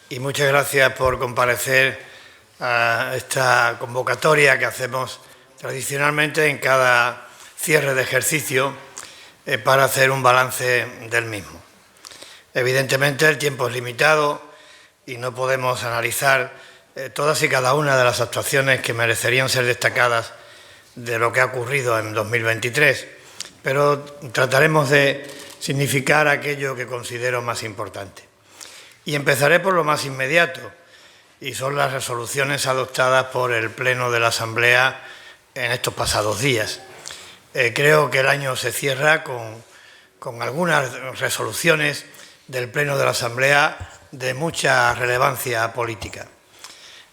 y muchas gracias por comparecer a esta convocatoria que hacemos tradicionalmente en cada cierre de ejercicio para hacer un balance del mismo. Evidentemente el tiempo es limitado y no podemos analizar todas y cada una de las actuaciones que merecerían ser destacadas de lo que ha ocurrido en 2023, pero trataremos de significar aquello que considero más importante. Y empezaré por lo más inmediato, y son las resoluciones adoptadas por el Pleno de la Asamblea en estos pasados días. Creo que el año se cierra con algunas resoluciones del Pleno de la Asamblea de mucha relevancia política.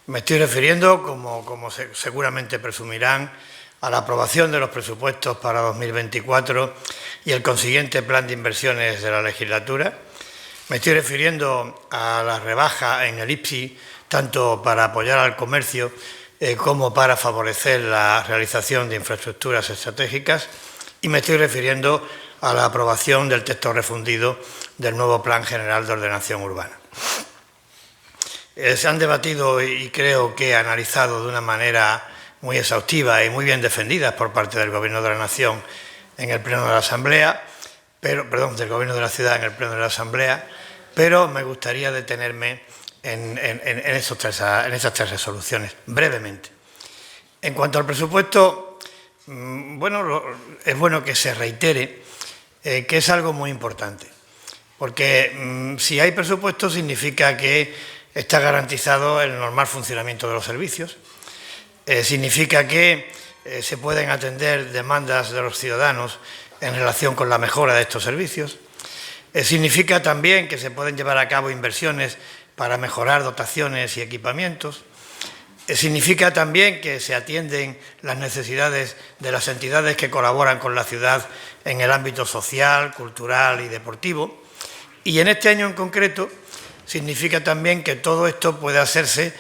Me estoy refiriendo, como seguramente presumirán, a la aprobación de los presupuestos para 2024 y el consiguiente plan de inversiones de la legislatura. Me estoy refiriendo a la rebaja en el IPSI, tanto para apoyar al comercio como para favorecer la realización de infraestructuras estratégicas. Y me estoy refiriendo a la aprobación del texto refundido del nuevo Plan General de Ordenación Urbana. Se han debatido y creo que analizado de una manera muy exhaustiva y muy bien defendidas por parte del Gobierno de la Nación en el Pleno de la Asamblea, del Gobierno de la Ciudad en el Pleno de la Asamblea, pero me gustaría detenerme en esas tres resoluciones, brevemente. En cuanto al presupuesto, es bueno que se reitere que es algo muy importante, porque si hay presupuesto significa que está garantizado el normal funcionamiento de los servicios, significa que se pueden atender demandas de los ciudadanos en relación con la mejora de estos servicios, significa también que se pueden llevar a cabo inversiones para mejorar dotaciones y equipamientos, significa también que se atienden las necesidades de las entidades que colaboran con la ciudad en el ámbito social, cultural y deportivo, y en este año en concreto significa también que todo esto puede hacerse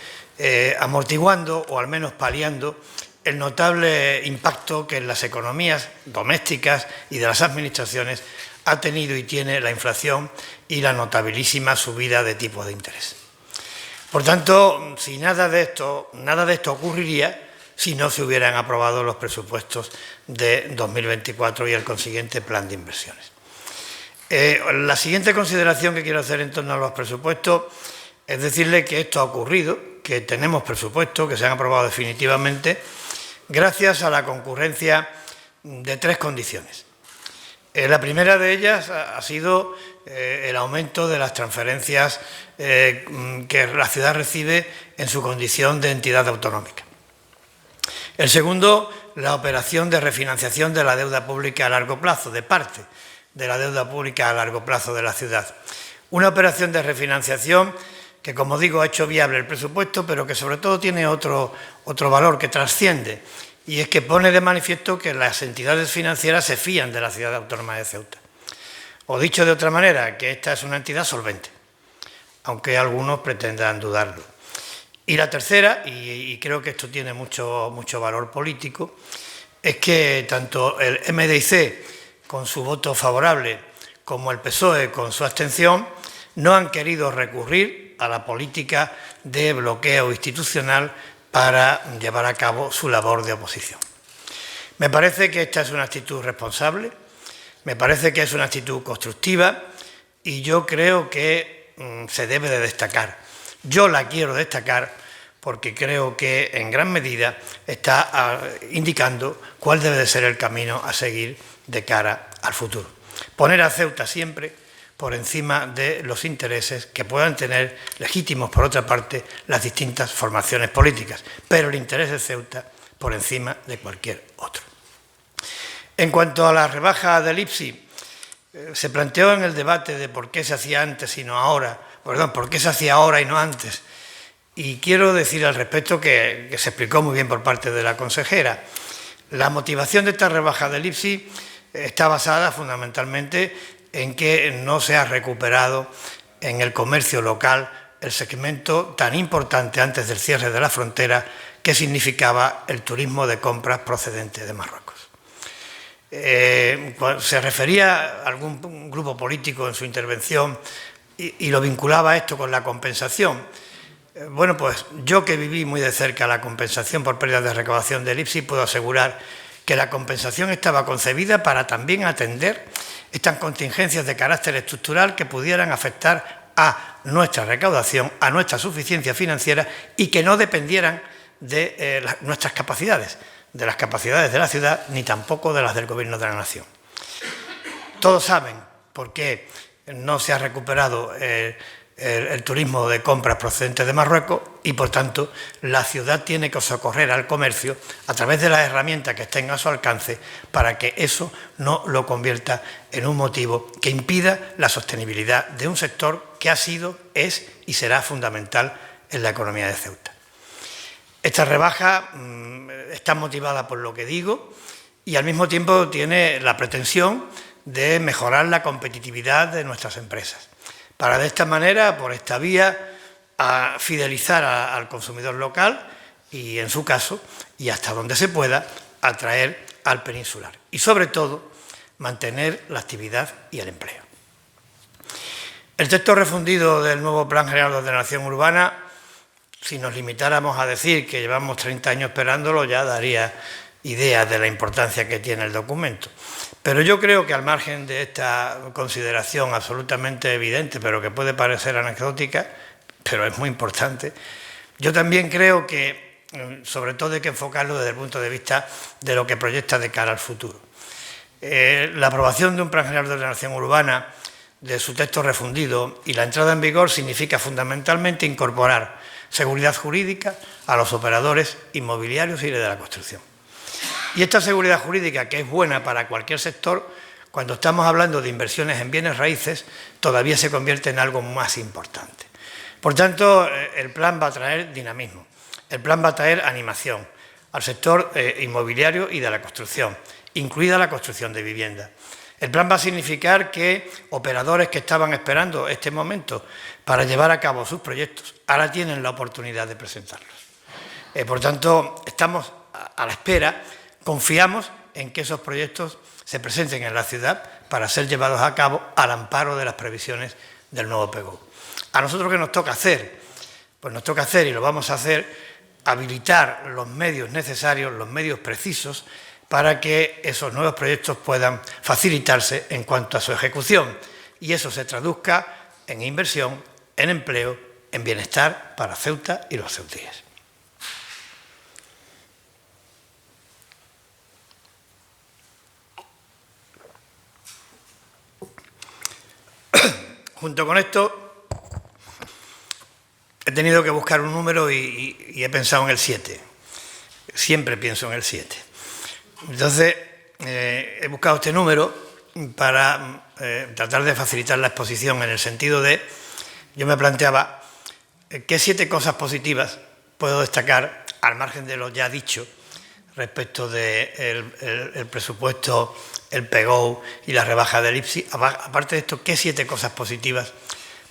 amortiguando o al menos paliando el notable impacto que en las economías domésticas y de las administraciones ha tenido y tiene la inflación y la notabilísima subida de tipos de interés. Por tanto, si nada de esto ocurriría si no se hubieran aprobado los presupuestos de 2024 y el consiguiente plan de inversiones. La siguiente consideración que quiero hacer en torno a los presupuestos es decirle que esto ha ocurrido, que tenemos presupuestos que se han aprobado definitivamente gracias a la concurrencia de tres condiciones. La primera de ellas ha sido el aumento de las transferencias que la ciudad recibe en su condición de entidad autonómica. El segundo, la operación de refinanciación de la deuda pública a largo plazo, de parte de la deuda pública a largo plazo de la ciudad. Una operación de refinanciación que, como digo, ha hecho viable el presupuesto, pero que sobre todo tiene otro valor que trasciende, y es que pone de manifiesto que las entidades financieras se fían de la Ciudad Autónoma de Ceuta. O dicho de otra manera, que esta es una entidad solvente, aunque algunos pretendan dudarlo. Y la tercera, y creo que esto tiene mucho valor político, es que tanto el MDIC, con su voto favorable, como el PSOE, con su abstención, no han querido recurrir a la política de bloqueo institucional para llevar a cabo su labor de oposición. Me parece que esta es una actitud responsable, me parece que es una actitud constructiva y yo creo que se debe de destacar. Yo la quiero destacar porque creo que en gran medida está indicando cuál debe de ser el camino a seguir de cara al futuro. Poner a Ceuta siempre por encima de los intereses que puedan tener legítimos, por otra parte, las distintas formaciones políticas, pero el interés de Ceuta por encima de cualquier otro. En cuanto a la rebaja del IPSI, se planteó en el debate de por qué se hacía antes y no ahora, por qué se hacía ahora y no antes, y quiero decir al respecto que se explicó muy bien por parte de la consejera. La motivación de esta rebaja del IPSI está basada fundamentalmente en que no se ha recuperado en el comercio local el segmento tan importante antes del cierre de la frontera que significaba el turismo de compras procedente de Marruecos. Se refería a algún grupo político en su intervención y lo vinculaba esto con la compensación. Bueno, pues yo que viví muy de cerca la compensación por pérdida de recaudación del IPSI, puedo asegurar que la compensación estaba concebida para también atender estas contingencias de carácter estructural que pudieran afectar a nuestra recaudación, a nuestra suficiencia financiera y que no dependieran de nuestras capacidades, de las capacidades de la ciudad, ni tampoco de las del Gobierno de la Nación. Todos saben por qué no se ha recuperado el turismo de compras procedentes de Marruecos y, por tanto, la ciudad tiene que socorrer al comercio a través de las herramientas que estén a su alcance para que eso no lo convierta en un motivo que impida la sostenibilidad de un sector que ha sido, es y será fundamental en la economía de Ceuta. Esta rebaja está motivada por lo que digo y al mismo tiempo tiene la pretensión de mejorar la competitividad de nuestras empresas, para de esta manera, por esta vía, a fidelizar al consumidor local y, en su caso, y hasta donde se pueda, atraer al peninsular. Y, sobre todo, mantener la actividad y el empleo. El texto refundido del nuevo Plan General de Ordenación Urbana, si nos limitáramos a decir que llevamos 30 años esperándolo, ya daría idea de la importancia que tiene el documento. Pero yo creo que al margen de esta consideración absolutamente evidente, pero que puede parecer anecdótica, pero es muy importante, yo también creo que sobre todo hay que enfocarlo desde el punto de vista de lo que proyecta de cara al futuro. La aprobación de un Plan General de Ordenación Urbana, de su texto refundido y la entrada en vigor significa fundamentalmente incorporar seguridad jurídica a los operadores inmobiliarios y de la construcción. Y esta seguridad jurídica, que es buena para cualquier sector, cuando estamos hablando de inversiones en bienes raíces, todavía se convierte en algo más importante. Por tanto, el plan va a traer dinamismo, el plan va a traer animación al sector inmobiliario y de la construcción, incluida la construcción de vivienda. El plan va a significar que operadores que estaban esperando este momento para llevar a cabo sus proyectos, ahora tienen la oportunidad de presentarlos. Por tanto, estamos a la espera. Confiamos en que esos proyectos se presenten en la ciudad para ser llevados a cabo al amparo de las previsiones del nuevo PGO. ¿A nosotros qué nos toca hacer? Pues nos toca hacer, y lo vamos a hacer, habilitar los medios necesarios, los medios precisos, para que esos nuevos proyectos puedan facilitarse en cuanto a su ejecución. Y eso se traduzca en inversión, en empleo, en bienestar para Ceuta y los ceutíes. Junto con esto, he tenido que buscar un número y he pensado en el 7. Siempre pienso en el 7. Entonces, he buscado este número para tratar de facilitar la exposición en el sentido de, yo me planteaba, ¿qué 7 cosas positivas puedo destacar al margen de lo ya dicho respecto del presupuesto, el PGO y la rebaja del IPSI? Aparte de esto, ¿qué 7 cosas positivas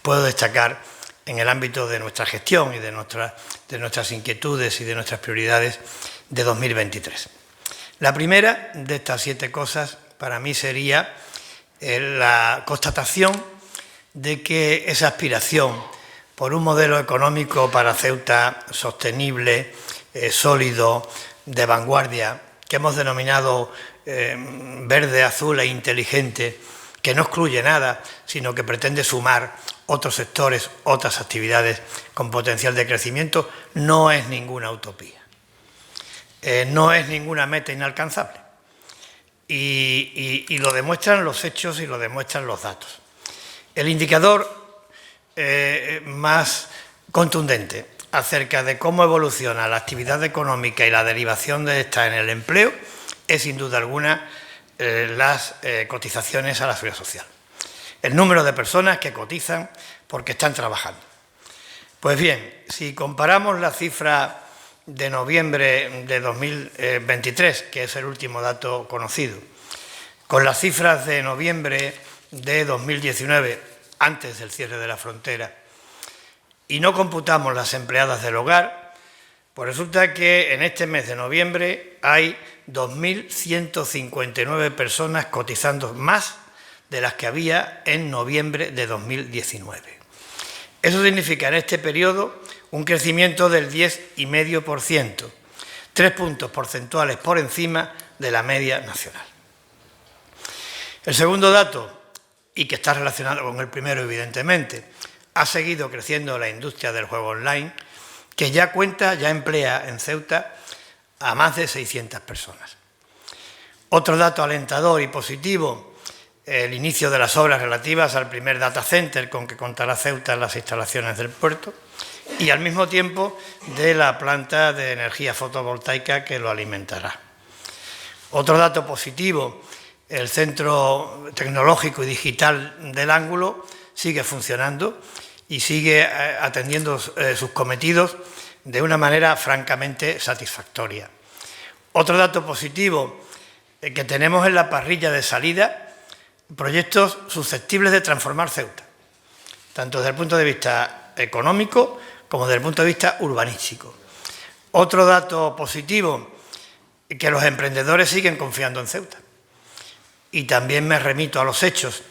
puedo destacar en el ámbito de nuestra gestión y de nuestras inquietudes y de nuestras prioridades de 2023? La primera de estas 7 cosas para mí sería la constatación de que esa aspiración por un modelo económico para Ceuta sostenible, sólido, de vanguardia, que hemos denominado verde, azul e inteligente, que no excluye nada, sino que pretende sumar otros sectores, otras actividades con potencial de crecimiento, no es ninguna utopía. No es ninguna meta inalcanzable. Y lo demuestran los hechos y lo demuestran los datos. El indicador más contundente acerca de cómo evoluciona la actividad económica y la derivación de esta en el empleo es, sin duda alguna, las cotizaciones a la Seguridad Social. El número de personas que cotizan porque están trabajando. Pues bien, si comparamos la cifra de noviembre de 2023, que es el último dato conocido, con las cifras de noviembre de 2019, antes del cierre de la frontera, y no computamos las empleadas del hogar, pues resulta que en este mes de noviembre hay 2.159 personas cotizando más de las que había en noviembre de 2019. Eso significa en este periodo un crecimiento del 10,5%, 3 puntos porcentuales por encima de la media nacional. El segundo dato, y que está relacionado con el primero evidentemente, ha seguido creciendo la industria del juego online, que ya emplea en Ceuta a más de 600 personas. Otro dato alentador y positivo, el inicio de las obras relativas al primer data center con que contará Ceuta en las instalaciones del puerto y al mismo tiempo de la planta de energía fotovoltaica que lo alimentará. Otro dato positivo, el Centro Tecnológico y Digital del Ángulo sigue funcionando y sigue atendiendo sus cometidos de una manera francamente satisfactoria. Otro dato positivo, que tenemos en la parrilla de salida proyectos susceptibles de transformar Ceuta, tanto desde el punto de vista económico como desde el punto de vista urbanístico. Otro dato positivo, que los emprendedores siguen confiando en Ceuta. Y también me remito a los hechos.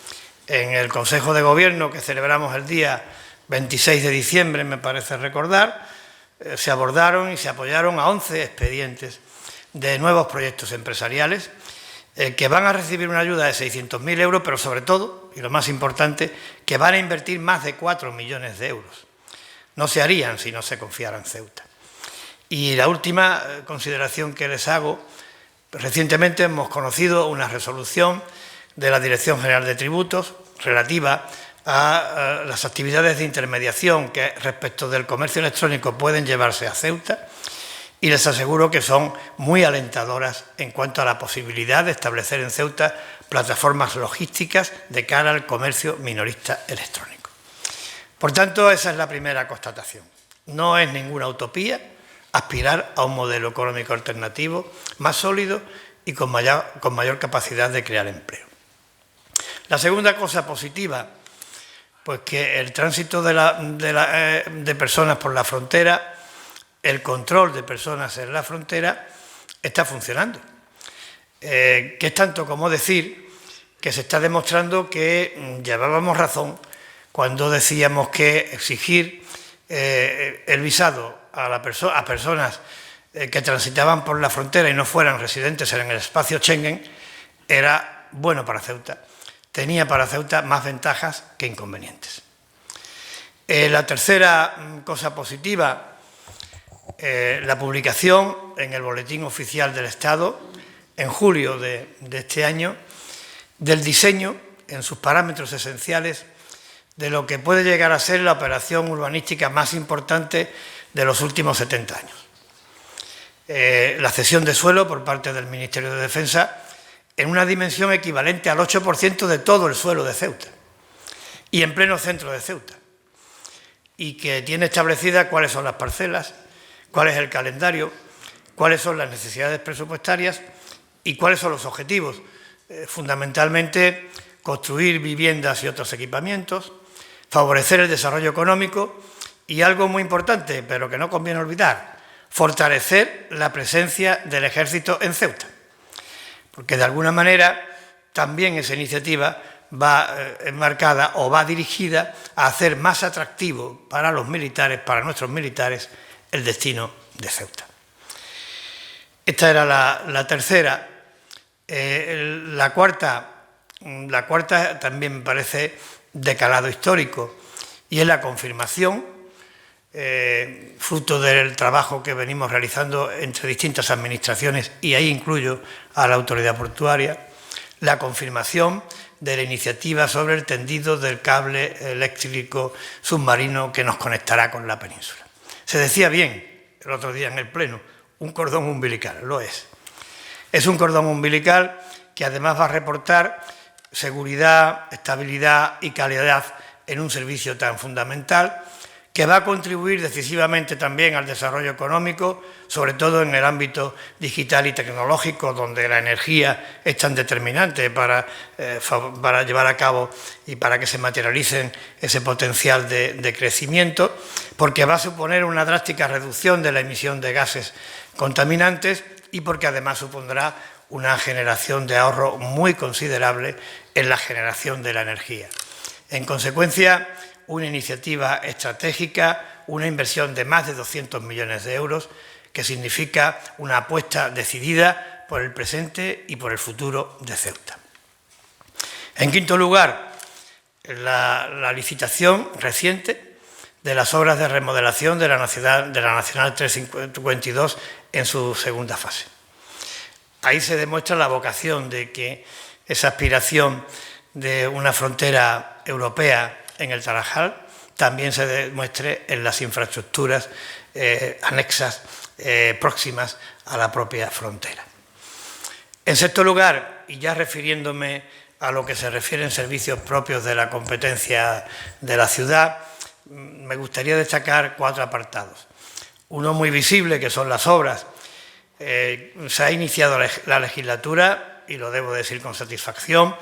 En el Consejo de Gobierno que celebramos el día 26 de diciembre, me parece recordar, se abordaron y se apoyaron a 11 expedientes de nuevos proyectos empresariales que van a recibir una ayuda de 600.000 euros, pero sobre todo, y lo más importante, que van a invertir más de 4 millones de euros. No se harían si no se confiara en Ceuta. Y la última consideración que les hago, recientemente hemos conocido una resolución de la Dirección General de Tributos relativa a las actividades de intermediación que respecto del comercio electrónico pueden llevarse a Ceuta y les aseguro que son muy alentadoras en cuanto a la posibilidad de establecer en Ceuta plataformas logísticas de cara al comercio minorista electrónico. Por tanto, esa es la primera constatación. No es ninguna utopía aspirar a un modelo económico alternativo más sólido y con mayor capacidad de crear empleo. La segunda cosa positiva, pues que el tránsito de personas por la frontera, el control de personas en la frontera, está funcionando. Que es tanto como decir que se está demostrando que llevábamos razón cuando decíamos que exigir el visado a personas que transitaban por la frontera y no fueran residentes en el espacio Schengen era bueno para Ceuta. Tenía para Ceuta más ventajas que inconvenientes. La tercera cosa positiva, la publicación en el Boletín Oficial del Estado en julio de este año del diseño en sus parámetros esenciales de lo que puede llegar a ser la operación urbanística más importante de los últimos 70 años. La cesión de suelo por parte del Ministerio de Defensa en una dimensión equivalente al 8% de todo el suelo de Ceuta y en pleno centro de Ceuta, y que tiene establecidas cuáles son las parcelas, cuál es el calendario, cuáles son las necesidades presupuestarias y cuáles son los objetivos. Fundamentalmente, construir viviendas y otros equipamientos, favorecer el desarrollo económico y algo muy importante, pero que no conviene olvidar, fortalecer la presencia del Ejército en Ceuta. Porque de alguna manera también esa iniciativa va enmarcada o va dirigida a hacer más atractivo para los militares, para nuestros militares, el destino de Ceuta. Esta era la tercera. La cuarta también me parece de calado histórico y es la confirmación, fruto del trabajo que venimos realizando entre distintas administraciones, y ahí incluyo a la autoridad portuaria, la confirmación de la iniciativa sobre el tendido del cable eléctrico submarino que nos conectará con la península. Se decía bien el otro día en el Pleno, un cordón umbilical, lo es. Es un cordón umbilical que además va a reportar seguridad, estabilidad y calidad en un servicio tan fundamental, que va a contribuir decisivamente también al desarrollo económico, sobre todo en el ámbito digital y tecnológico, donde la energía es tan determinante para llevar a cabo y para que se materialicen ese potencial de crecimiento, porque va a suponer una drástica reducción de la emisión de gases contaminantes y porque además supondrá una generación de ahorro muy considerable en la generación de la energía. En consecuencia, una iniciativa estratégica, una inversión de más de 200 millones de euros, que significa una apuesta decidida por el presente y por el futuro de Ceuta. En quinto lugar, la licitación reciente de las obras de remodelación de la Nacional 352 en su segunda fase. Ahí se demuestra la vocación de que esa aspiración de una frontera europea en el Tarajal también se demuestre en las infraestructuras anexas próximas a la propia frontera. En sexto lugar, y ya refiriéndome a lo que se refiere en servicios propios de la competencia de la ciudad, me gustaría destacar 4 apartados. Uno muy visible, que son las obras. Se ha iniciado la legislatura, y lo debo decir con satisfacción,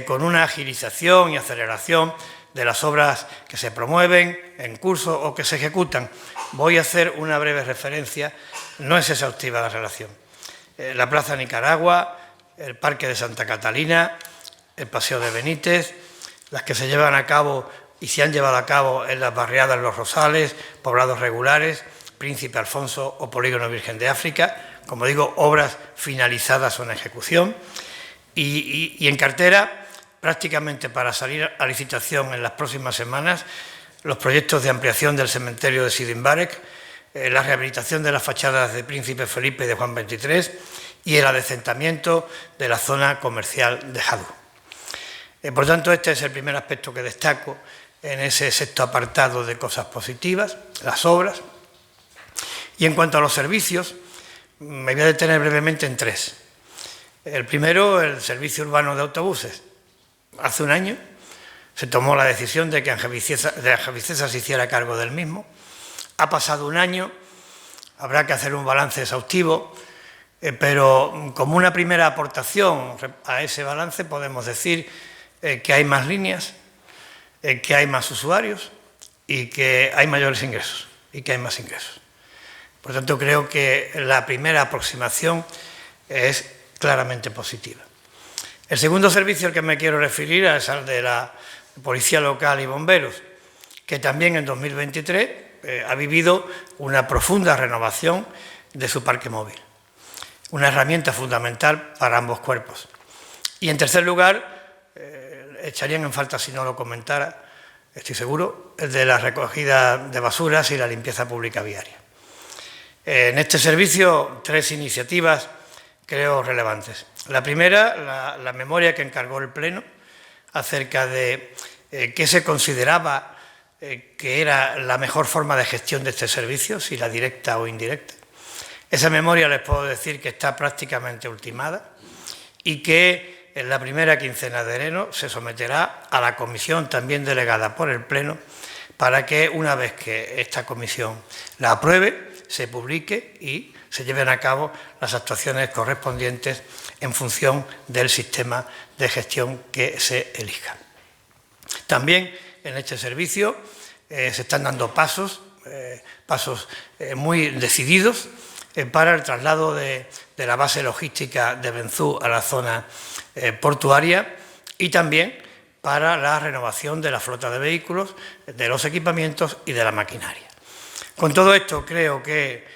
con una agilización y aceleración de las obras que se promueven, en curso o que se ejecutan. Voy a hacer una breve referencia, no es exhaustiva la relación. La Plaza Nicaragua, el Parque de Santa Catalina, el Paseo de Benítez, las que se llevan a cabo y se han llevado a cabo en las barriadas Los Rosales, Poblados Regulares, Príncipe Alfonso o Polígono Virgen de África, como digo, obras finalizadas o en ejecución, y en cartera, prácticamente para salir a licitación en las próximas semanas, los proyectos de ampliación del cementerio de Sidi Mbarek, la rehabilitación de las fachadas de Príncipe Felipe y de Juan XXIII y el adecentamiento de la zona comercial de Jadú. Por tanto, este es el primer aspecto que destaco en ese sexto apartado de cosas positivas, las obras. Y en cuanto a los servicios, me voy a detener brevemente en 3. El primero, el servicio urbano de autobuses. Hace un año se tomó la decisión de que Ángel Vicesa se hiciera cargo del mismo. Ha pasado un año, habrá que hacer un balance exhaustivo, pero como una primera aportación a ese balance podemos decir que hay más líneas, que hay más usuarios y que hay mayores ingresos y que hay más ingresos. Por tanto, creo que la primera aproximación es claramente positiva. El segundo servicio al que me quiero referir es al de la Policía Local y Bomberos, que también en 2023 ha vivido una profunda renovación de su parque móvil, una herramienta fundamental para ambos cuerpos. Y en tercer lugar, echarían en falta si no lo comentara, estoy seguro, el de la recogida de basuras y la limpieza pública viaria. En este servicio, 3 iniciativas creo relevantes. La primera, la memoria que encargó el Pleno acerca de qué se consideraba que era la mejor forma de gestión de este servicio, si la directa o indirecta. Esa memoria les puedo decir que está prácticamente ultimada y que en la primera quincena de enero se someterá a la comisión también delegada por el Pleno para que una vez que esta comisión la apruebe, se publique y se lleven a cabo las actuaciones correspondientes en función del sistema de gestión que se elija. También en este servicio se están dando pasos muy decididos para el traslado de la base logística de Benzú a la zona portuaria y también para la renovación de la flota de vehículos, de los equipamientos y de la maquinaria. Con todo esto creo que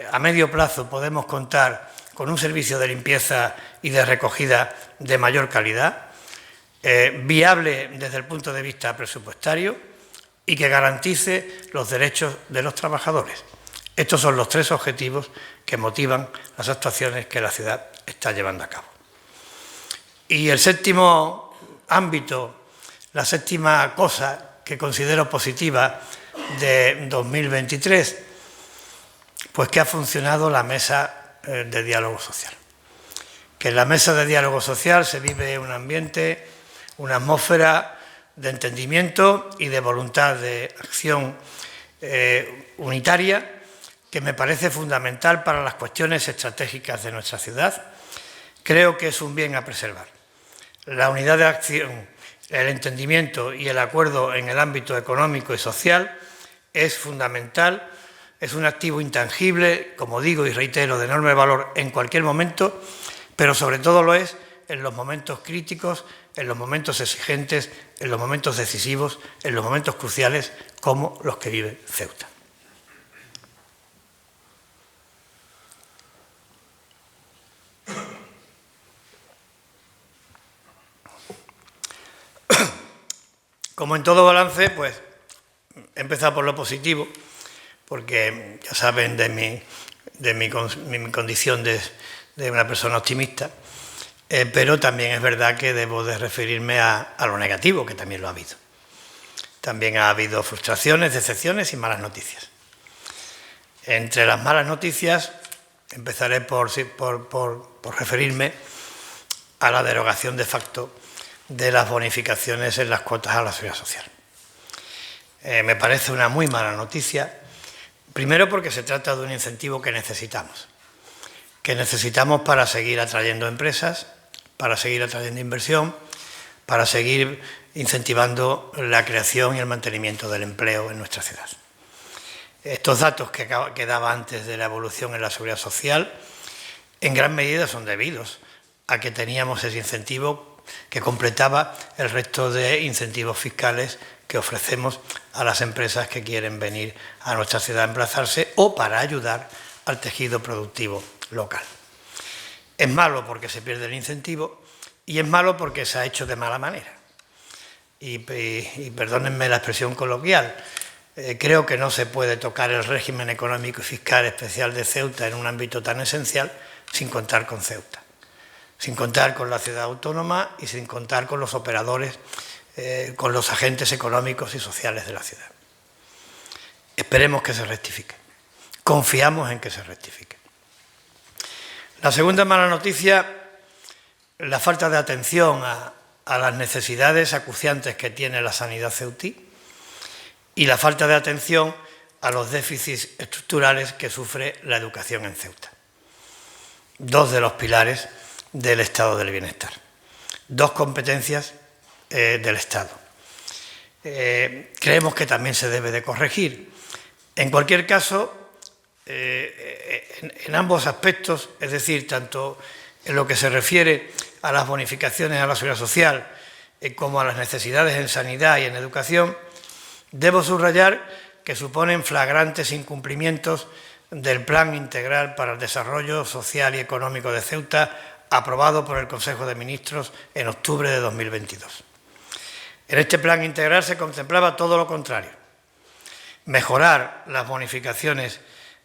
a medio plazo podemos contar con un servicio de limpieza y de recogida de mayor calidad, viable desde el punto de vista presupuestario y que garantice los derechos de los trabajadores. Estos son los 3 objetivos que motivan las actuaciones que la ciudad está llevando a cabo. Y el séptimo ámbito, la séptima cosa que considero positiva de 2023, pues que ha funcionado la mesa de diálogo social. Que en la mesa de diálogo social se vive un ambiente, una atmósfera de entendimiento y de voluntad de acción unitaria que me parece fundamental para las cuestiones estratégicas de nuestra ciudad. Creo que es un bien a preservar. La unidad de acción, el entendimiento y el acuerdo en el ámbito económico y social es fundamental, es un activo intangible, como digo y reitero, de enorme valor en cualquier momento, pero sobre todo lo es en los momentos críticos, en los momentos exigentes, en los momentos decisivos, en los momentos cruciales como los que vive Ceuta. Como en todo balance, pues he empezado por lo positivo, porque ya saben de mi condición de una persona optimista, pero también es verdad que debo de referirme a lo negativo, que también lo ha habido. También ha habido frustraciones, decepciones y malas noticias. Entre las malas noticias empezaré por referirme a la derogación de facto de las bonificaciones en las cuotas a la seguridad social. Me parece una muy mala noticia, primero porque se trata de un incentivo que necesitamos para seguir atrayendo empresas, para seguir atrayendo inversión, para seguir incentivando la creación y el mantenimiento del empleo en nuestra ciudad. Estos datos que daba antes de la evolución en la seguridad social, en gran medida son debidos a que teníamos ese incentivo que completaba el resto de incentivos fiscales que ofrecemos a las empresas que quieren venir a nuestra ciudad a emplazarse o para ayudar al tejido productivo local. Es malo porque se pierde el incentivo y es malo porque se ha hecho de mala manera. Y perdónenme la expresión coloquial, creo que no se puede tocar el régimen económico y fiscal especial de Ceuta en un ámbito tan esencial sin contar con Ceuta, sin contar con la ciudad autónoma y sin contar con los operadores, con los agentes económicos y sociales de la ciudad. Esperemos que se rectifique. Confiamos en que se rectifique. La segunda mala noticia, la falta de atención a las necesidades acuciantes que tiene la sanidad ceutí y la falta de atención a los déficits estructurales que sufre la educación en Ceuta. Dos de los pilares del estado del bienestar. Dos competencias del Estado. Creemos que también se debe de corregir. En cualquier caso, en ambos aspectos, es decir, tanto en lo que se refiere a las bonificaciones a la seguridad social como a las necesidades en sanidad y en educación, debo subrayar que suponen flagrantes incumplimientos del Plan Integral para el Desarrollo Social y Económico de Ceuta, aprobado por el Consejo de Ministros en octubre de 2022. En este plan integral se contemplaba todo lo contrario: mejorar las bonificaciones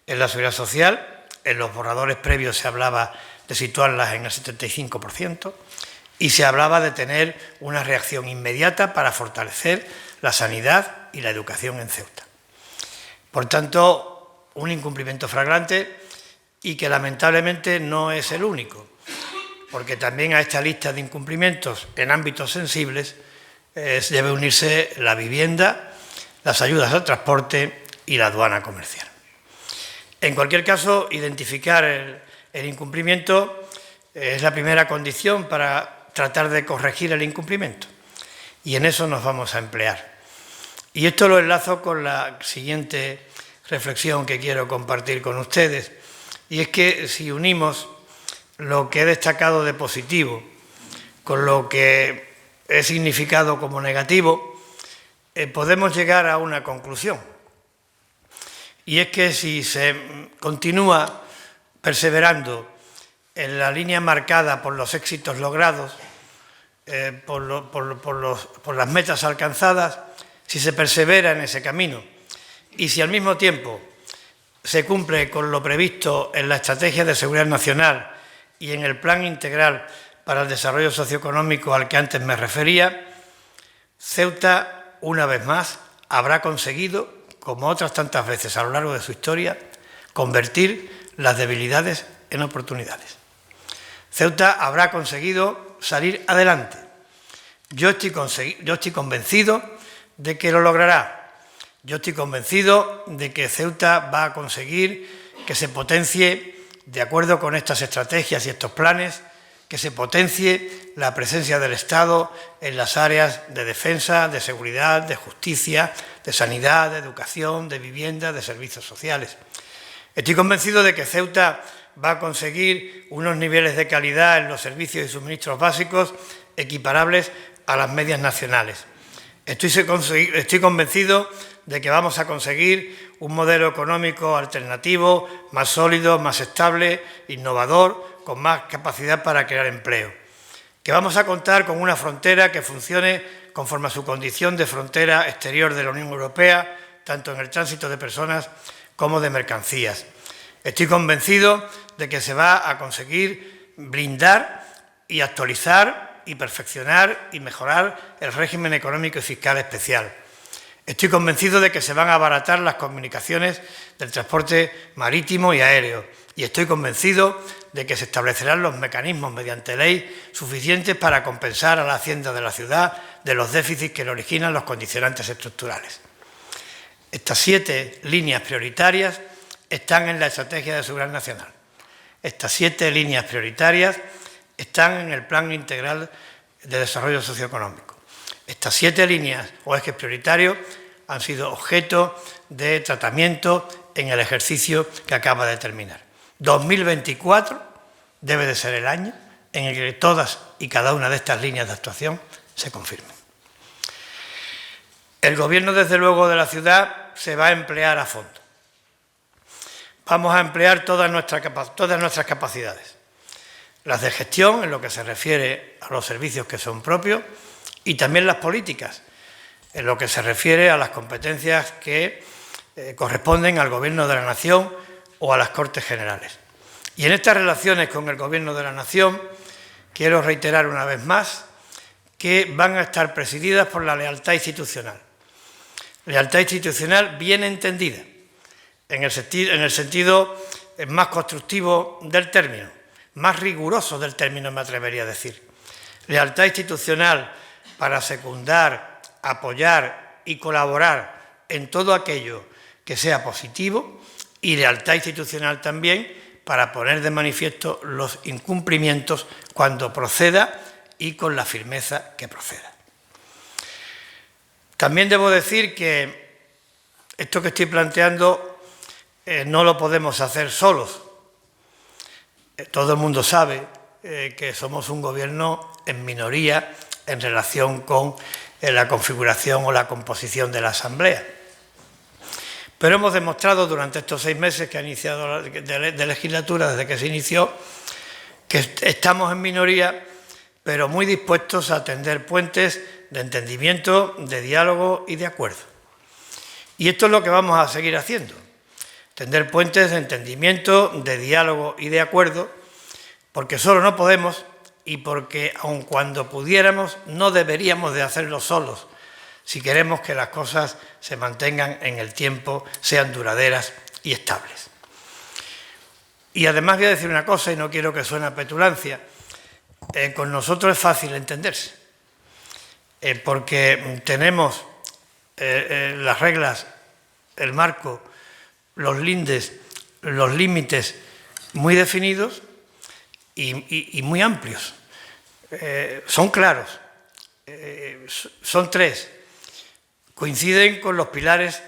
en la seguridad social. En los borradores previos se hablaba de situarlas en el 75% y se hablaba de tener una reacción inmediata para fortalecer la sanidad y la educación en Ceuta. Por tanto, un incumplimiento flagrante y que lamentablemente no es el único, porque también a esta lista de incumplimientos en ámbitos sensibles debe unirse la vivienda, las ayudas al transporte y la aduana comercial. En cualquier caso, identificar el incumplimiento es la primera condición para tratar de corregir el incumplimiento, y en eso nos vamos a emplear. Y esto lo enlazo con la siguiente reflexión que quiero compartir con ustedes, y es que si unimos lo que he destacado de positivo con lo que he significado como negativo, podemos llegar a una conclusión. Y es que si se continúa perseverando en la línea marcada por los éxitos logrados, por las metas alcanzadas, si se persevera en ese camino y si al mismo tiempo se cumple con lo previsto en la Estrategia de Seguridad Nacional y en el Plan Integral para el Desarrollo Socioeconómico al que antes me refería, Ceuta, una vez más, habrá conseguido, como otras tantas veces a lo largo de su historia, convertir las debilidades en oportunidades. Ceuta habrá conseguido salir adelante. Yo estoy convencido de que lo logrará. Yo estoy convencido de que Ceuta va a conseguir que se potencie, de acuerdo con estas estrategias y estos planes, que se potencie la presencia del Estado en las áreas de defensa, de seguridad, de justicia, de sanidad, de educación, de vivienda, de servicios sociales. Estoy convencido de que Ceuta va a conseguir unos niveles de calidad en los servicios y suministros básicos equiparables a las medias nacionales. Estoy convencido de que vamos a conseguir un modelo económico alternativo, más sólido, más estable, innovador, con más capacidad para crear empleo. Que vamos a contar con una frontera que funcione conforme a su condición de frontera exterior de la Unión Europea, tanto en el tránsito de personas como de mercancías. Estoy convencido de que se va a conseguir blindar y actualizar y perfeccionar y mejorar el régimen económico y fiscal especial. Estoy convencido de que se van a abaratar las comunicaciones del transporte marítimo y aéreo. Y estoy convencido de que se establecerán los mecanismos mediante ley suficientes para compensar a la Hacienda de la ciudad de los déficits que le originan los condicionantes estructurales. Estas 7 líneas prioritarias están en la Estrategia de Seguridad Nacional. Estas 7 líneas prioritarias están en el Plan Integral de Desarrollo Socioeconómico. Estas 7 líneas o ejes prioritarios han sido objeto de tratamiento en el ejercicio que acaba de terminar. 2024 debe de ser el año en el que todas y cada una de estas líneas de actuación se confirmen. El Gobierno, desde luego, de la ciudad se va a emplear a fondo. Vamos a emplear todas nuestras capacidades. Las de gestión, en lo que se refiere a los servicios que son propios, y también las políticas, en lo que se refiere a las competencias que corresponden al Gobierno de la Nación o a las Cortes Generales. Y en estas relaciones con el Gobierno de la Nación, quiero reiterar una vez más que van a estar presididas por la lealtad institucional. Lealtad institucional bien entendida, en el sentido más constructivo del término, más riguroso del término, me atrevería a decir. Lealtad institucional para secundar, apoyar y colaborar en todo aquello que sea positivo, y lealtad institucional también para poner de manifiesto los incumplimientos cuando proceda y con la firmeza que proceda. También debo decir que esto que estoy planteando no lo podemos hacer solos. Todo el mundo sabe que somos un gobierno en minoría en relación con la configuración o la composición de la Asamblea. Pero hemos demostrado durante estos 6 meses que ha iniciado de legislatura, desde que se inició, que estamos en minoría, pero muy dispuestos a tender puentes de entendimiento, de diálogo y de acuerdo. Y esto es lo que vamos a seguir haciendo, tender puentes de entendimiento, de diálogo y de acuerdo, porque solo no podemos y porque, aun cuando pudiéramos, no deberíamos de hacerlo solos, si queremos que las cosas se mantengan en el tiempo, sean duraderas y estables. Y además voy a decir una cosa, y no quiero que suene a petulancia, con nosotros es fácil entenderse, porque tenemos las reglas, el marco, los lindes, los límites muy definidos y muy amplios. Son claros, son 3. Coinciden con los pilares,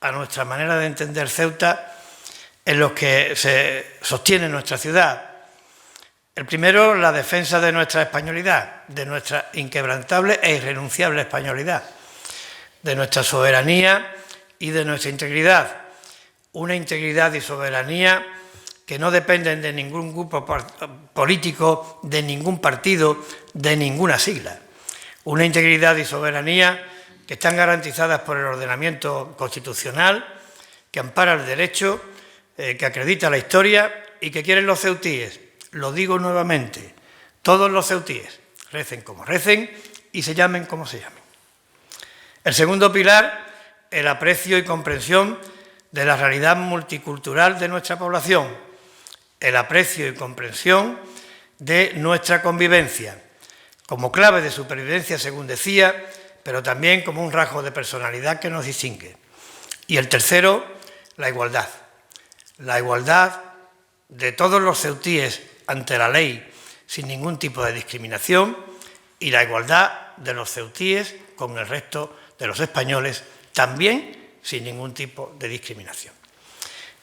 a nuestra manera de entender Ceuta, en los que se sostiene nuestra ciudad. El primero, la defensa de nuestra españolidad, de nuestra inquebrantable e irrenunciable españolidad, de nuestra soberanía y de nuestra integridad. Una integridad y soberanía que no dependen de ningún grupo político, de ningún partido, de ninguna sigla. Una integridad y soberanía que están garantizadas por el ordenamiento constitucional, que ampara el derecho, que acredita la historia y que quieren los ceutíes. Lo digo nuevamente, todos los ceutíes, recen como recen y se llamen como se llamen. El segundo pilar, el aprecio y comprensión de la realidad multicultural de nuestra población, el aprecio y comprensión de nuestra convivencia, como clave de supervivencia, según decía, pero también como un rasgo de personalidad que nos distingue. Y el tercero, la igualdad. La igualdad de todos los ceutíes ante la ley, sin ningún tipo de discriminación, y la igualdad de los ceutíes con el resto de los españoles, también sin ningún tipo de discriminación.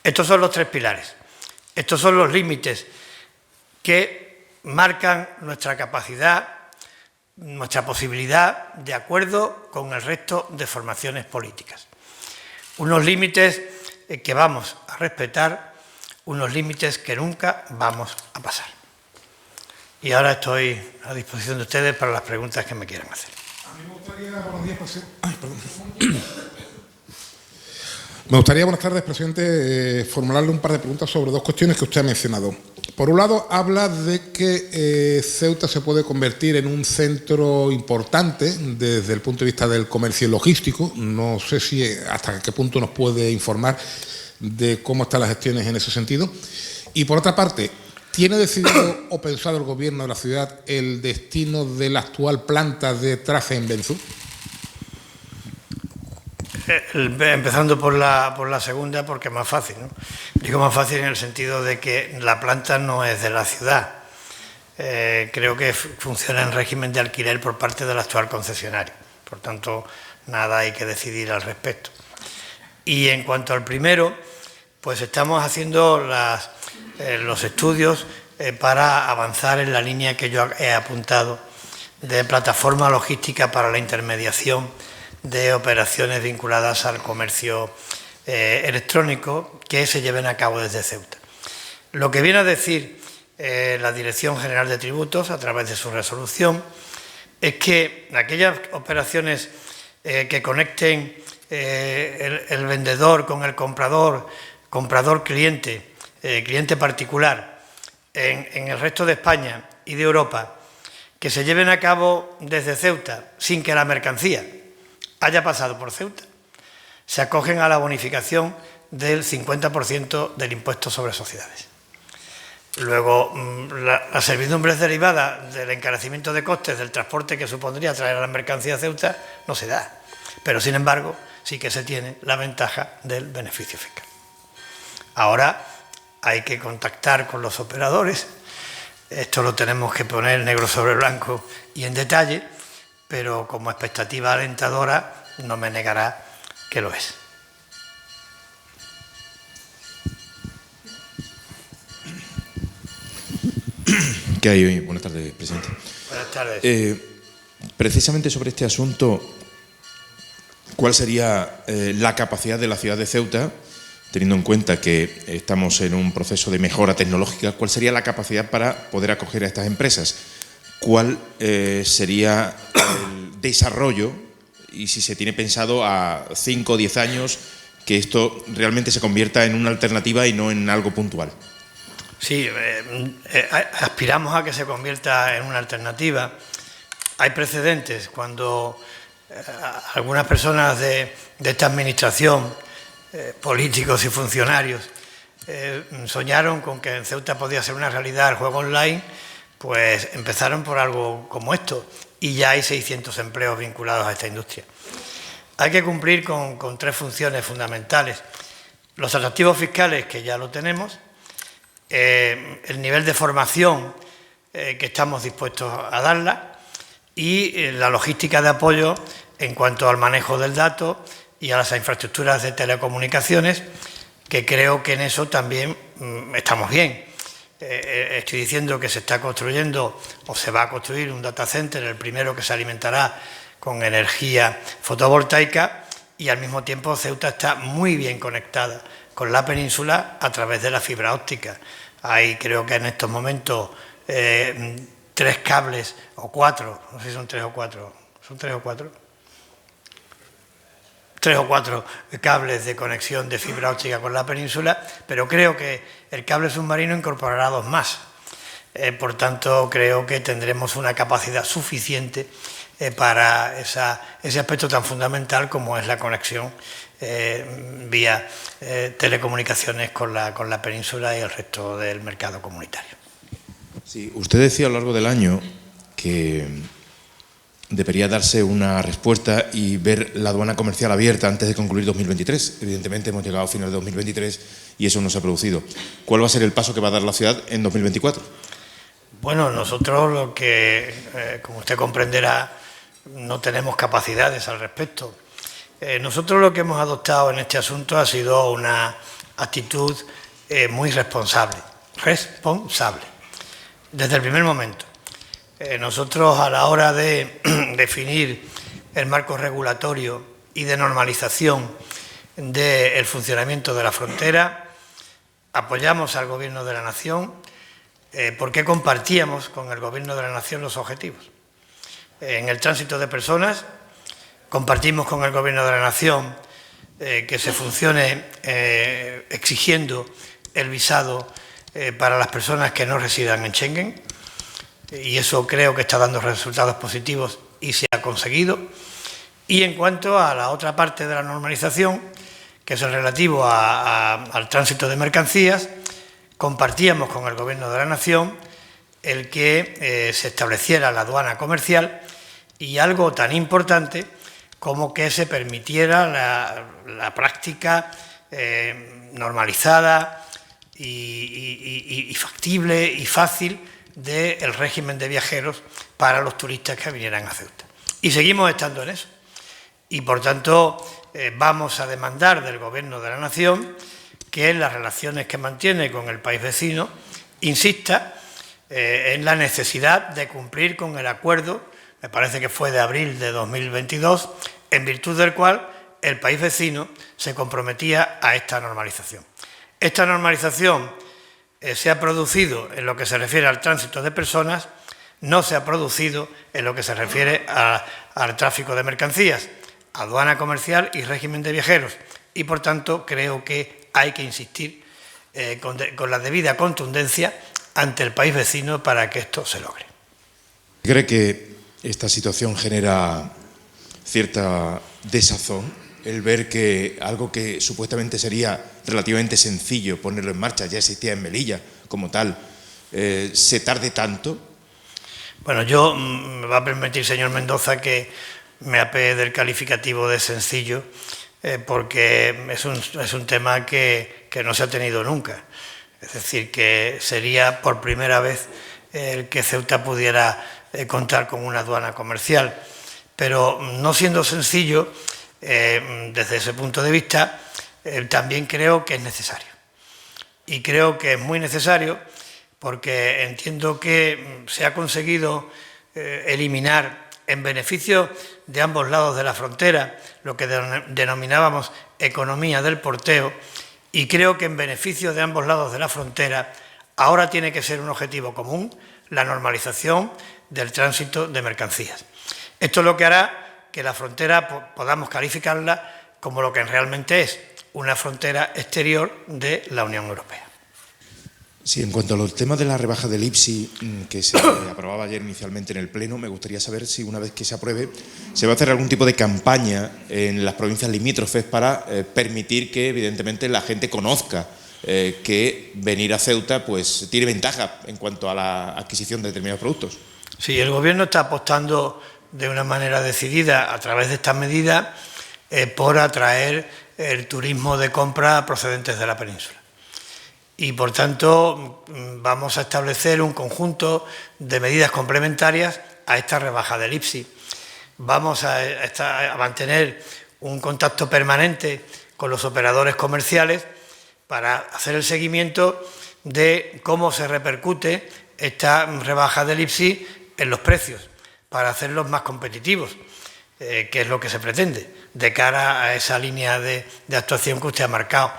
Estos son los 3 pilares. Estos son los límites que marcan nuestra capacidad, nuestra posibilidad de acuerdo con el resto de formaciones políticas. Unos límites que vamos a respetar, unos límites que nunca vamos a pasar. Y ahora estoy a disposición de ustedes para las preguntas que me quieran hacer. A mí me gustaría, buenos días, presidente. Me gustaría, buenas tardes, presidente, formularle un par de preguntas sobre dos cuestiones que usted ha mencionado. Por un lado, habla de que Ceuta se puede convertir en un centro importante desde el punto de vista del comercio logístico. No sé si hasta qué punto nos puede informar de cómo están las gestiones en ese sentido. Y por otra parte, ¿tiene decidido o pensado el Gobierno de la ciudad el destino de la actual planta de Trace en Benzú? Empezando por la segunda, porque es más fácil, ¿no? Digo más fácil en el sentido de que la planta no es de la ciudad. Creo que funciona en régimen de alquiler por parte del actual concesionario. Por tanto, nada hay que decidir al respecto. Y en cuanto al primero, pues estamos haciendo los estudios para avanzar en la línea que yo he apuntado de plataforma logística para la intermediación de operaciones vinculadas al comercio electrónico que se lleven a cabo desde Ceuta. Lo que viene a decir la Dirección General de Tributos, a través de su resolución, es que aquellas operaciones que conecten el vendedor con el comprador, comprador-cliente, cliente particular, en el resto de España y de Europa, que se lleven a cabo desde Ceuta sin que la mercancía haya pasado por Ceuta, se acogen a la bonificación del 50% del impuesto sobre sociedades. Luego, las servidumbres derivadas del encarecimiento de costes del transporte que supondría traer a la mercancía a Ceuta no se da, pero sin embargo sí que se tiene la ventaja del beneficio fiscal. Ahora hay que contactar con los operadores, esto lo tenemos que poner negro sobre blanco y en detalle, pero como expectativa alentadora no me negará que lo es. ¿Qué hay hoy? Buenas tardes, presidente. Buenas tardes. Precisamente sobre este asunto, ¿cuál sería la capacidad de la ciudad de Ceuta, teniendo en cuenta que estamos en un proceso de mejora tecnológica, cuál sería la capacidad para poder acoger a estas empresas? ¿Cuál sería el desarrollo y si se tiene pensado a 5 o 10 años que esto realmente se convierta en una alternativa y no en algo puntual? Sí, aspiramos a que se convierta en una alternativa. Hay precedentes cuando algunas personas de esta administración, políticos y funcionarios, soñaron con que en Ceuta podía ser una realidad el juego online, pues empezaron por algo como esto y ya hay 600 empleos vinculados a esta industria. Hay que cumplir con 3 funciones fundamentales. Los atractivos fiscales, que ya lo tenemos, el nivel de formación que estamos dispuestos a darla y la logística de apoyo en cuanto al manejo del dato y a las infraestructuras de telecomunicaciones, que creo que en eso también estamos bien. Estoy diciendo que se está construyendo o se va a construir un data center, el primero que se alimentará con energía fotovoltaica, y al mismo tiempo Ceuta está muy bien conectada con la península a través de la fibra óptica. Hay, creo que en estos momentos, 3 cables o 4, no sé si son 3 o 4, ¿son 3 o 4? 3 o 4 cables de conexión de fibra óptica con la península, pero creo que el cable submarino incorporará 2 más. Por tanto, creo que tendremos una capacidad suficiente para ese aspecto tan fundamental como es la conexión vía telecomunicaciones con la península y el resto del mercado comunitario. Sí, usted decía a lo largo del año que debería darse una respuesta y ver la aduana comercial abierta antes de concluir 2023. Evidentemente hemos llegado a final de 2023 y eso no se ha producido. ¿Cuál va a ser el paso que va a dar la ciudad en 2024? Bueno, nosotros lo que, como usted comprenderá, no tenemos capacidades al respecto. Nosotros lo que hemos adoptado en este asunto ha sido una actitud muy responsable. responsable. Desde el primer momento. Nosotros, a la hora de definir el marco regulatorio y de normalización del funcionamiento de la frontera, apoyamos al Gobierno de la Nación porque compartíamos con el Gobierno de la Nación los objetivos. En el tránsito de personas, compartimos con el Gobierno de la Nación que se funcione exigiendo el visado para las personas que no residan en Schengen, y eso creo que está dando resultados positivos y se ha conseguido. Y en cuanto a la otra parte de la normalización, que es el relativo al tránsito de mercancías, compartíamos con el Gobierno de la Nación el que se estableciera la aduana comercial y algo tan importante como que se permitiera la práctica normalizada y factible y fácil del régimen de viajeros para los turistas que vinieran a Ceuta. Y seguimos estando en eso. Y, por tanto, vamos a demandar del Gobierno de la Nación que en las relaciones que mantiene con el país vecino insista en la necesidad de cumplir con el acuerdo, me parece que fue de abril de 2022, en virtud del cual el país vecino se comprometía a esta normalización. Esta normalización se ha producido en lo que se refiere al tránsito de personas, no se ha producido en lo que se refiere al tráfico de mercancías, aduana comercial y régimen de viajeros. Y, por tanto, creo que hay que insistir con la debida contundencia ante el país vecino para que esto se logre. ¿Cree que esta situación genera cierta desazón? El ver que algo que supuestamente sería relativamente sencillo ponerlo en marcha, ya existía en Melilla como tal, se tarde tanto. Bueno, yo me va a permitir, señor Mendoza, que me apee del calificativo de sencillo, porque es un tema que no se ha tenido nunca. Es decir, que sería por primera vez el que Ceuta pudiera contar con una aduana comercial. Pero no siendo sencillo, desde ese punto de vista, también creo que es necesario. Y creo que es muy necesario porque entiendo que se ha conseguido eliminar en beneficio de ambos lados de la frontera lo que denominábamos economía del porteo, y creo que en beneficio de ambos lados de la frontera ahora tiene que ser un objetivo común la normalización del tránsito de mercancías. Esto es lo que hará que la frontera podamos calificarla como lo que realmente es, una frontera exterior de la Unión Europea. Sí, en cuanto a los temas de la rebaja del IPSI que se aprobaba ayer inicialmente en el Pleno, me gustaría saber si una vez que se apruebe se va a hacer algún tipo de campaña en las provincias limítrofes para permitir que evidentemente la gente conozca que venir a Ceuta pues tiene ventaja en cuanto a la adquisición de determinados productos. Sí, el Gobierno está apostando de una manera decidida a través de estas medidas por atraer el turismo de compra procedentes de la península. Y, por tanto, vamos a establecer un conjunto de medidas complementarias a esta rebaja del IPSI. Vamos a mantener un contacto permanente con los operadores comerciales para hacer el seguimiento de cómo se repercute esta rebaja del IPSI en los precios, para hacerlos más competitivos, que es lo que se pretende, de cara a esa línea de actuación que usted ha marcado.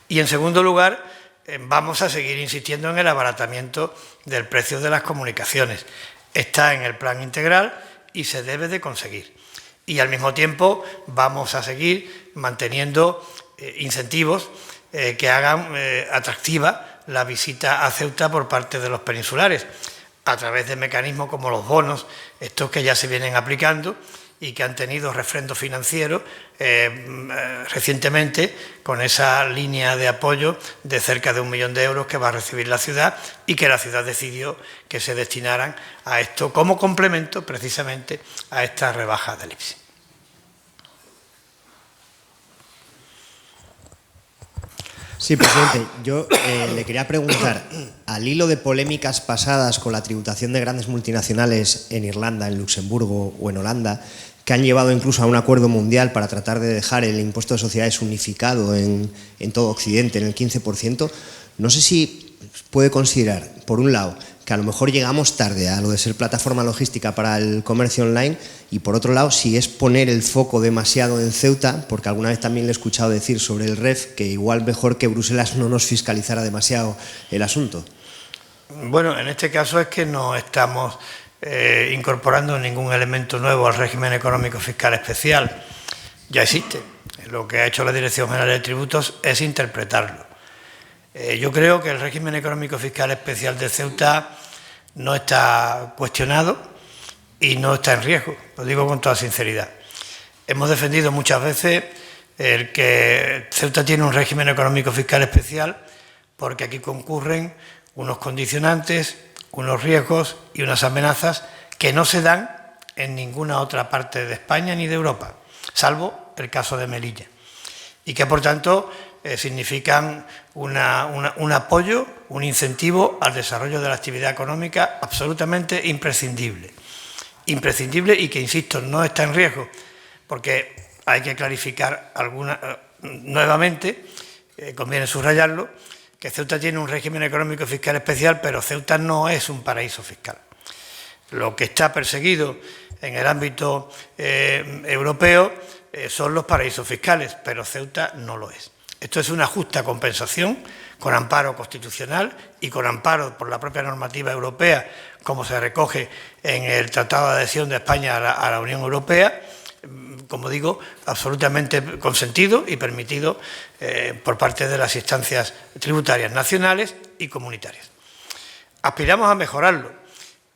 Y, en segundo lugar, vamos a seguir insistiendo en el abaratamiento del precio de las comunicaciones. Está en el plan integral y se debe de conseguir. Y, al mismo tiempo, vamos a seguir manteniendo incentivos que hagan atractiva la visita a Ceuta por parte de los peninsulares, a través de mecanismos como los bonos, estos que ya se vienen aplicando y que han tenido refrendo financiero recientemente con esa línea de apoyo de cerca de 1 millón de euros que va a recibir la ciudad y que la ciudad decidió que se destinaran a esto como complemento precisamente a esta rebaja del IPSI. Sí, presidente, yo le quería preguntar, al hilo de polémicas pasadas con la tributación de grandes multinacionales en Irlanda, en Luxemburgo o en Holanda, que han llevado incluso a un acuerdo mundial para tratar de dejar el impuesto de sociedades unificado en todo Occidente, en el 15%, no sé si puede considerar, por un lado, que a lo mejor llegamos tarde a lo de ser plataforma logística para el comercio online, y por otro lado, si es poner el foco demasiado en Ceuta, porque alguna vez también le he escuchado decir sobre el REF que igual mejor que Bruselas no nos fiscalizara demasiado el asunto. Bueno, en este caso es que no estamos incorporando ningún elemento nuevo al régimen económico fiscal especial. Ya existe. Lo que ha hecho la Dirección General de Tributos es interpretarlo. Yo creo que el régimen económico fiscal especial de Ceuta no está cuestionado y no está en riesgo, lo digo con toda sinceridad. Hemos defendido muchas veces el que Ceuta tiene un régimen económico fiscal especial porque aquí concurren unos condicionantes, unos riesgos y unas amenazas que no se dan en ninguna otra parte de España ni de Europa, salvo el caso de Melilla, y que por tanto significan un apoyo, un incentivo al desarrollo de la actividad económica absolutamente imprescindible. Imprescindible y que, insisto, no está en riesgo, porque hay que clarificar nuevamente, conviene subrayarlo, que Ceuta tiene un régimen económico fiscal especial, pero Ceuta no es un paraíso fiscal. Lo que está perseguido en el ámbito europeo son los paraísos fiscales, pero Ceuta no lo es. Esto es una justa compensación con amparo constitucional y con amparo por la propia normativa europea, como se recoge en el Tratado de Adhesión de España a la Unión Europea, como digo, absolutamente consentido y permitido por parte de las instancias tributarias nacionales y comunitarias. Aspiramos a mejorarlo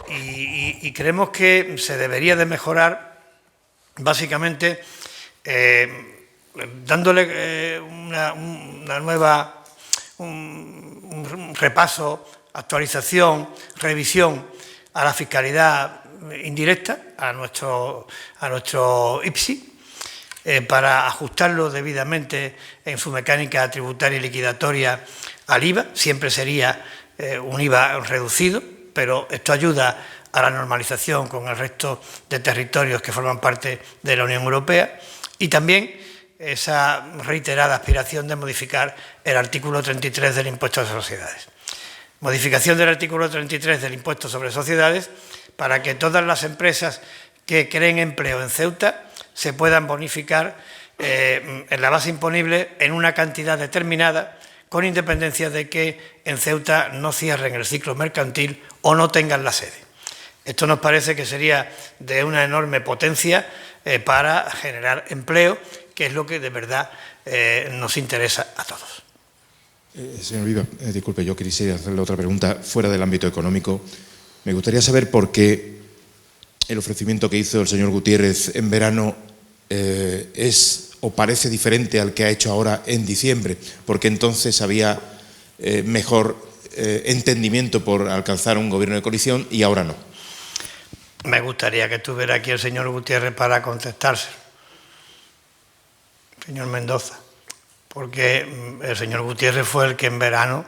y creemos que se debería de mejorar básicamente dándole un repaso, actualización, revisión a la fiscalidad indirecta, a nuestro IPSI, para ajustarlo debidamente en su mecánica tributaria y liquidatoria al IVA. Siempre sería un IVA reducido, pero esto ayuda a la normalización con el resto de territorios que forman parte de la Unión Europea, y también esa reiterada aspiración de modificar el artículo 33 del impuesto sobre sociedades. Modificación del artículo 33 del impuesto sobre sociedades para que todas las empresas que creen empleo en Ceuta se puedan bonificar en la base imponible en una cantidad determinada, con independencia de que en Ceuta no cierren el ciclo mercantil o no tengan la sede. Esto nos parece que sería de una enorme potencia para generar empleo, que es lo que de verdad nos interesa a todos. Señor Viva, disculpe, yo quisiera hacerle otra pregunta fuera del ámbito económico. Me gustaría saber por qué el ofrecimiento que hizo el señor Gutiérrez en verano es o parece diferente al que ha hecho ahora en diciembre, porque entonces había mejor entendimiento por alcanzar un gobierno de coalición y ahora no. Me gustaría que estuviera aquí el señor Gutiérrez para contestarse, señor Mendoza, porque el señor Gutiérrez fue el que en verano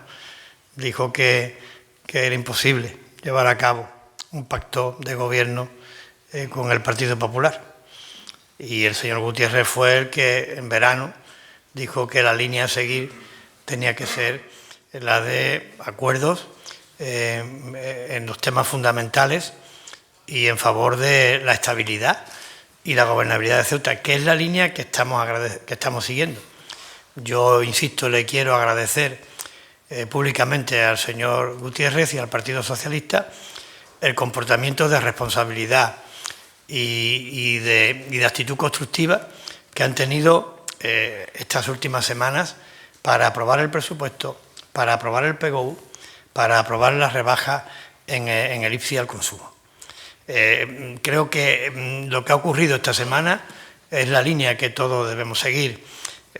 dijo que era imposible llevar a cabo un pacto de gobierno con el Partido Popular. Y el señor Gutiérrez fue el que en verano dijo que la línea a seguir tenía que ser la de acuerdos en los temas fundamentales y en favor de la estabilidad y la gobernabilidad de Ceuta, que es la línea que estamos siguiendo. Yo, insisto, le quiero agradecer públicamente al señor Gutiérrez y al Partido Socialista el comportamiento de responsabilidad y de actitud constructiva que han tenido estas últimas semanas para aprobar el presupuesto, para aprobar el PGU, para aprobar las rebajas en el IPSI al consumo. Creo que lo que ha ocurrido esta semana es la línea que todos debemos seguir.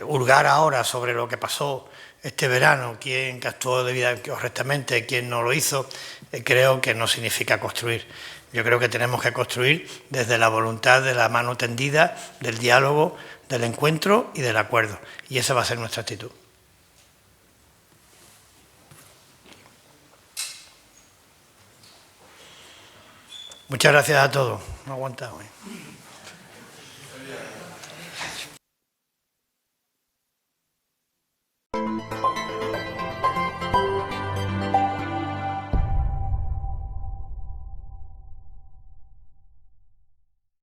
Hurgar ahora sobre lo que pasó este verano, quién actuó debidamente, correctamente, quién no lo hizo, creo que no significa construir. Yo creo que tenemos que construir desde la voluntad de la mano tendida, del diálogo, del encuentro y del acuerdo. Y esa va a ser nuestra actitud. Muchas gracias a todos. No aguantamos.